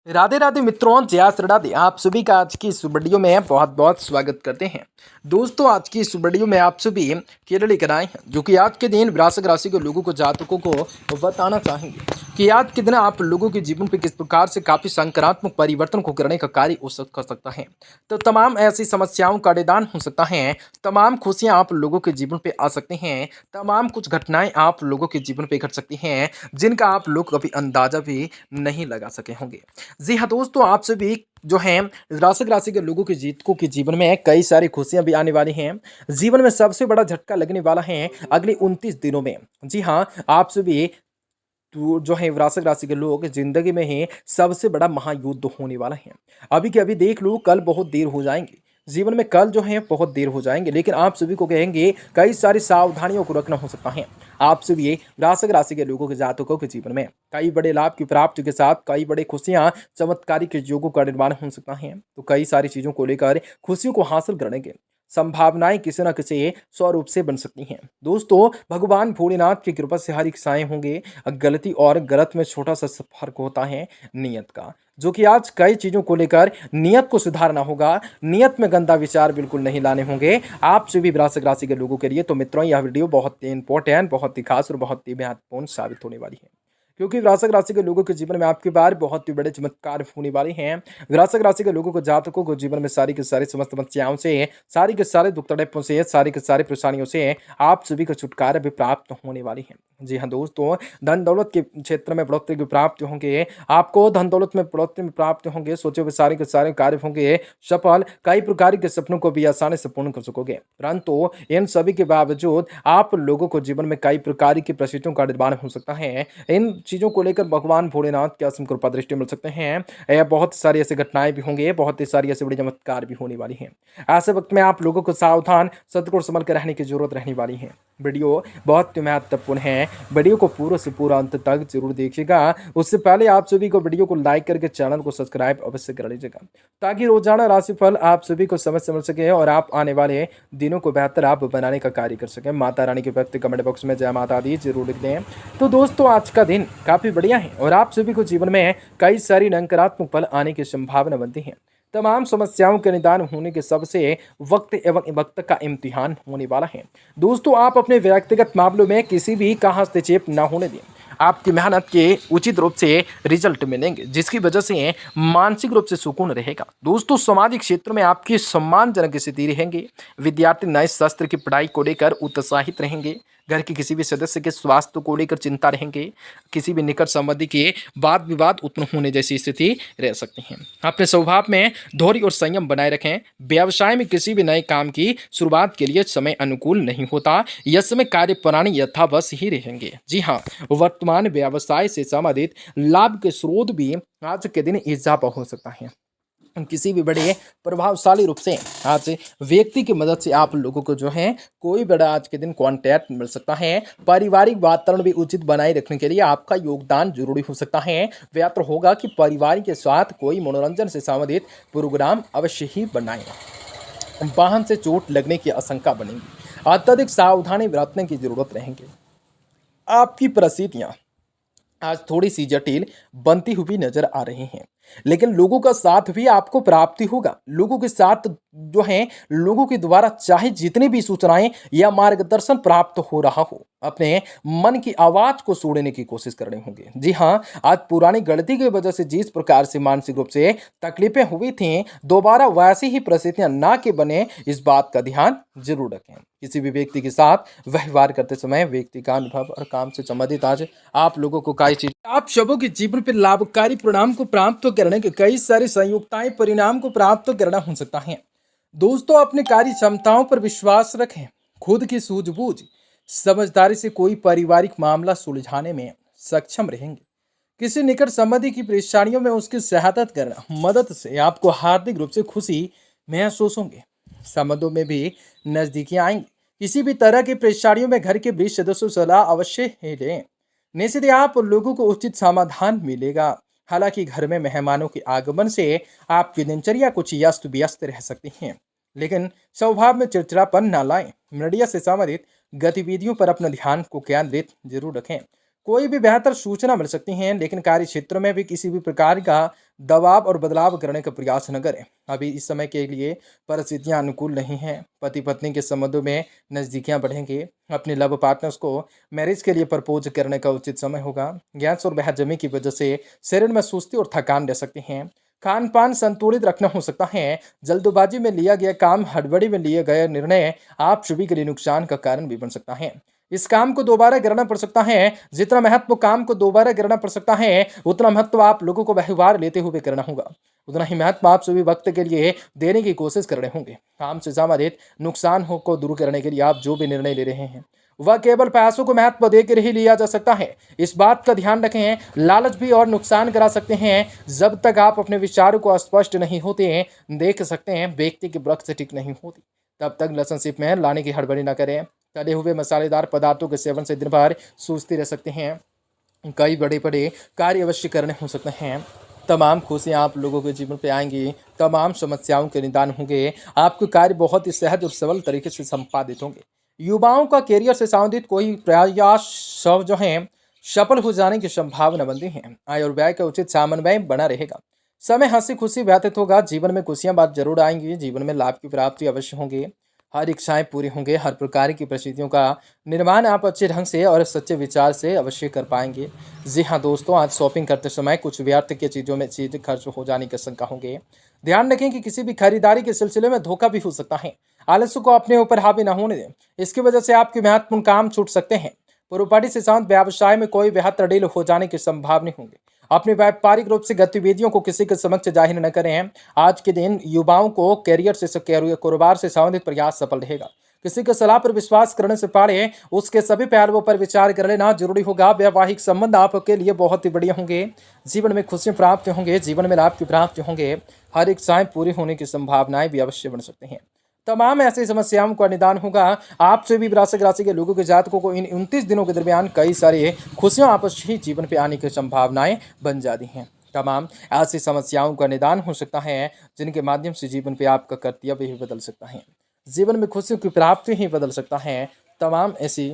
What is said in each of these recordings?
राधे राधे मित्रों, जय श्री राधे। आप सभी का आज की इस वीडियो में बहुत बहुत स्वागत करते हैं। दोस्तों, आज की इस वीडियो में आप सभी केरल लेकर आए हैं, जो कि आज के दिन वृश्चिक राशि के लोगों को, जातकों को बताना चाहेंगे कि आज के दिन आप लोगों के जीवन पे किस प्रकार से काफी सकारात्मक परिवर्तन को करने का कार्य कर सकता है। तो तमाम ऐसी समस्याओं का निदान हो सकता है, तमाम खुशियां आप लोगों के जीवन पे आ सकती हैं, तमाम कुछ घटनाएं आप लोगों के जीवन पे घट सकती हैं, जिनका आप लोग कभी अंदाजा भी नहीं लगा सके होंगे। जी हाँ दोस्तों, आप सभी जो हैं वृश्चिक राशि के लोगों के जीतकों के जीवन में कई सारी खुशियां भी आने वाली हैं। जीवन में सबसे बड़ा झटका लगने वाला है अगले 29 दिनों में। जी हाँ, आप सभी तो जो है वृश्चिक राशि के लोग जिंदगी में ही सबसे बड़ा महायुद्ध होने वाला है। अभी के अभी देख लो, कल बहुत देर हो जाएंगे। जीवन में कल जो है बहुत देर हो जाएंगे, लेकिन आप सभी को कहेंगे कई सारी सावधानियों को रखना हो सकता है। आप सभी वृश्चिक राशि के लोगों के जातकों के जीवन में कई बड़े लाभ की प्राप्ति के साथ कई बड़े खुशियां, चमत्कारिक योगों का निर्माण हो सकता है। तो कई सारी चीजों को लेकर खुशियों को हासिल करने के संभावनाएं किसी न किसी स्वरूप से बन सकती हैं। दोस्तों, भगवान भोलेनाथ की कृपा से हर इच्छाएं होंगे। गलती और गलत में छोटा सा फर्क होता है नियत का, जो कि आज कई चीजों को लेकर नियत को सुधारना होगा। नियत में गंदा विचार बिल्कुल नहीं लाने होंगे आप सभी वृश्चिक राशि के लोगों के लिए। तो मित्रों, यह वीडियो बहुत ही इंपॉर्टेंट, बहुत ही खास और बहुत ही महत्वपूर्ण साबित होने वाली है, क्योंकि वृश्चिक राशि के लोगों के जीवन में आपकी बार बहुत ही बड़े चमत्कार होने वाले हैं। वृश्चिक राशि के लोगों को, जातकों को जीवन में सारी के सारी समस्त समस्याओं से, सारी के सारे दुख तड़पों से, सारी के सारी परेशानियों से आप सभी को छुटकारा भी प्राप्त होने वाली है। जी हाँ दोस्तों, धन दौलत के क्षेत्र में बढ़ोतरी की प्राप्त होंगे। आपको धन दौलत में बढ़ोतरी में प्राप्त होंगे। सोचे हुए सारे के सारे कार्य होंगे सफल। कई प्रकार के सपनों को भी आसानी से पूर्ण कर सकोगे, परंतु इन सभी के बावजूद आप लोगों को जीवन में कई प्रकार की परिस्थितियों का निर्माण हो सकता है। इन चीजों को लेकर भगवान भोलेनाथ की असीम कृपा दृष्टि मिल सकते हैं। यह बहुत सारी ऐसी घटनाएं भी होंगे, बहुत ही सारी ऐसे बड़े चमत्कार भी होने वाली हैं। ऐसे वक्त में आप लोगों को सावधान, सतर्क और संभल कर रहने की जरूरत रहने वाली है। वीडियो बहुत ही महत्वपूर्ण है, वीडियो को पूरे से पूरा अंत तक जरूर देखिएगा। उससे पहले आप सभी को वीडियो को लाइक करके चैनल को सब्सक्राइब अवश्य कर लीजिएगा, ताकि रोजाना राशिफल आप सभी को समय से मिल सके और आप आने वाले दिनों को बेहतर आप बनाने का कार्य कर सकें। माता रानी के व्यक्ति कमेंट बॉक्स में जय माता दी जरूर लिख दें। तो दोस्तों, आज का दिन काफी बढ़िया है और आप सभी को जीवन में कई सारी नकारात्मक फल आने की संभावना बनती है। तमाम समस्याओं के निदान होने के सबसे वक्त एवं वक्त का इम्तिहान होने वाला है। दोस्तों, आप अपने व्यक्तिगत मामलों में किसी भी का हस्तक्षेप न होने दें। आपकी मेहनत के उचित रूप से रिजल्ट मिलेंगे, जिसकी वजह से मानसिक रूप से सुकून रहेगा। दोस्तों, सामाजिक क्षेत्र में आपकी सम्मानजनक स्थिति रहेंगी। विद्यार्थी नए शस्त्र की पढ़ाई को लेकर उत्साहित रहेंगे। घर के किसी भी सदस्य के स्वास्थ्य को लेकर चिंता रहेंगे। किसी भी निकट संबंधी के वाद विवाद उत्पन्न होने जैसी स्थिति रह सकती है। अपने स्वभाव में धैर्य और संयम बनाए रखें। व्यवसाय में किसी भी नए काम की शुरुआत के लिए समय अनुकूल नहीं होता। यह समय कार्य प्रणाली यथावश ही रहेंगे। जी हाँ, वर्तमान व्यवसाय से संबंधित लाभ के स्रोत भी आज के दिन इजाफा हो सकता है। किसी भी बड़े प्रभावशाली रूप से आज व्यक्ति की मदद से आप लोगों को जो है कोई बड़ा आज के दिन कॉन्टैक्ट मिल सकता है। पारिवारिक वातावरण भी उचित बनाए रखने के लिए आपका योगदान जरूरी हो सकता है। बेहतर होगा कि परिवार के साथ कोई मनोरंजन से संबंधित प्रोग्राम अवश्य ही बनाएं। वाहन से चोट लगने की आशंका बनेगी। अत्यधिक सावधानी बरतने की जरूरत रहेगी। आपकी परिस्थितियां आज थोड़ी सी जटिल बनती हुई नजर आ रही हैं, लेकिन लोगों का साथ भी आपको प्राप्ति होगा। लोगों के साथ जो है, लोगों के द्वारा चाहे जितनी भी सूचनाएं या मार्गदर्शन प्राप्त हो रहा हो, अपने मन की आवाज को सुनने की कोशिश करनी होगी। जी हाँ, आज पुरानी गलती की वजह से जिस प्रकार से मानसिक रूप से तकलीफें हुई थी, दोबारा वैसी ही परिस्थितियां ना के बने, इस बात का ध्यान जरूर रखें। किसी भी व्यक्ति के साथ व्यवहार करते समय व्यक्ति का अनुभव और काम से संबंधित आज आप लोगों को कई चीज, आप सबों के जीवन पर लाभकारी परिणाम को प्राप्त करने के कई सारी संयुक्ताएं परिणाम को प्राप्त करना हो सकता है। दोस्तों, अपने कार्य क्षमताओं पर विश्वास रखें। खुद की सूझबूझ समझदारी से कोई पारिवारिक मामला सुलझाने में सक्षम रहेंगे। किसी निकट संबंधी की परेशानियों में उसकी सहायता करना मदद से आपको हार्दिक रूप से खुशी महसूस होंगे। संबंधों में भी नजदीकियां आएंगी। किसी भी तरह की परेशानियों में घर के वरिष्ठ सदस्यों से सलाह अवश्य ही लें। निश्चित ही आप लोगों को उचित समाधान मिलेगा। हालांकि घर में मेहमानों के आगमन से आपकी दिनचर्या कुछ अस्त व्यस्त रह सकती है, लेकिन स्वभाव में चिड़चिड़ापन न लाएं। मीडिया से संबंधित गतिविधियों पर अपने ध्यान को केंद्रित जरूर रखें। कोई भी बेहतर सूचना मिल सकती है, लेकिन कार्य क्षेत्र में भी किसी भी प्रकार का दबाव और बदलाव करने का प्रयास न करें। अभी इस समय के लिए परिस्थितियां अनुकूल नहीं हैं। पति पत्नी के संबंधों में नजदीकियां बढ़ेंगे। अपने लव पार्टनर्स को मैरिज के लिए प्रपोज करने का उचित समय होगा। गैस और बेहजमी की वजह से शरीर में सुस्ती और थकान रह सकती है। खान पान संतुलित रखना हो सकता है। जल्दबाजी में लिया गया काम, हड़बड़ी में लिए गए निर्णय आप सभी के लिए नुकसान का कारण भी बन सकता है। इस काम को दोबारा करना पड़ सकता है। जितना महत्व काम को दोबारा करना पड़ सकता है, उतना महत्व आप लोगों को व्यवहार लेते हुए करना होगा। उतना ही महत्व आप सभी वक्त के लिए देने की कोशिश कर रहे होंगे। काम से संबंधित नुकसान हो को दूर करने के लिए आप जो भी निर्णय ले रहे हैं, वह केवल पैसों को महत्व देकर ही लिया जा सकता है। इस बात का ध्यान रखें, लालच भी और नुकसान करा सकते हैं। जब तक आप अपने विचारों को स्पष्ट नहीं होते देख सकते हैं, व्यक्ति की वृक्ष ठीक नहीं होती, तब तक रिलेशनशिप में लाने की हड़बड़ी न करें। तले हुए मसालेदार पदार्थों के सेवन से दिन भर सूझते रह सकते हैं। कई बड़े बड़े कार्य अवश्य करने हो सकते हैं। तमाम खुशियाँ आप लोगों के जीवन पे आएंगी। तमाम समस्याओं के निदान होंगे। आपके कार्य बहुत ही सहज और सरल तरीके से संपादित होंगे। युवाओं का कैरियर से संबंधित कोई प्रयास सब जो है सफल हो जाने की संभावना बनती है। आय और व्यय का उचित समन्वय बना रहेगा। समय हंसी खुशी व्यतीत होगा। जीवन में खुशियां बात जरूर आएंगी। जीवन में लाभ की प्राप्ति अवश्य होंगी। हर इच्छाएं पूरी होंगे। हर प्रकार की परिस्थितियों का निर्माण आप अच्छे ढंग से और सच्चे विचार से अवश्य कर पाएंगे। जी हाँ दोस्तों, आज शॉपिंग करते समय कुछ व्यर्थ की चीज़ों में चीज खर्च हो जाने की आशंका होंगे। ध्यान रखें कि किसी भी खरीदारी के सिलसिले में धोखा भी हो सकता है। आलस्य को अपने ऊपर हावी न होने दें। इसकी वजह से आपके महत्वपूर्ण काम छूट सकते हैं। प्रॉपर्टी से संबंधित व्यवसाय में कोई बेहतर डील हो जाने की संभावना होंगी। अपने व्यापारिक रूप से गतिविधियों को किसी के समक्ष जाहिर न करें। आज के दिन युवाओं को कैरियर से कारोबार से संबंधित प्रयास सफल रहेगा। किसी की सलाह पर विश्वास करने से पहले उसके सभी पहलुओं पर विचार कर लेना जरूरी होगा। वैवाहिक संबंध आपके लिए बहुत ही बढ़िया होंगे। जीवन में खुशियां प्राप्त होंगे। जीवन में लाभ की प्राप्ति होंगे। हर इच्छाएं पूरी होने की संभावनाएं भी अवश्य बन सकते हैं। तमाम ऐसी समस्याओं का निदान होगा। आपसे भी वृश्चिक राशि के लोगों के जातकों को इन 29 दिनों के दरमियान कई सारी खुशियां आपस ही जीवन पे आने की संभावनाएं बन जाती हैं। तमाम ऐसी समस्याओं का निदान हो सकता है जिनके माध्यम से जीवन पे आपका कर्तव्य भी बदल सकता है। जीवन में खुशियों की प्राप्ति ही बदल सकता है। तमाम ऐसी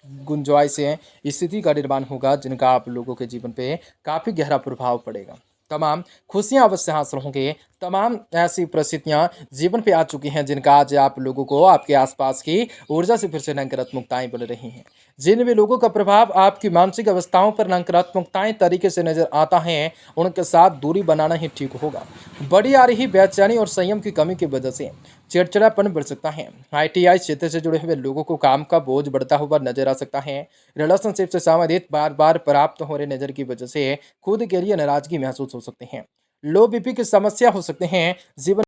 गुंजाइशें स्थिति का निर्माण होगा जिनका आप लोगों के जीवन पे काफ़ी गहरा प्रभाव पड़ेगा। तमाम खुशियां अवश्य हासिल होंगे। तमाम ऐसी परिस्थितियां जीवन पे आ चुकी हैं जिनका आज आप लोगों को आपके आसपास की ऊर्जा से फिर से नकारात्मकताएं बन रही हैं। जिन भी लोगों का प्रभाव आपकी मानसिक अवस्थाओं पर नकारात्मकताएं तरीके से नजर आता है, उनके साथ दूरी बनाना ही ठीक होगा। बड़ी आ रही बेचैनी और संयम की कमी की वजह से चिड़चिड़ापन बढ़ सकता है। ITI क्षेत्र से जुड़े हुए लोगों को काम का बोझ बढ़ता हुआ नजर आ सकता है। रिलेशनशिप से संबंधित बार बार प्राप्त हो रहे नजर की वजह से खुद के लिए नाराजगी महसूस हो सकते हैं। लो BP की समस्या हो सकते हैं। जीवन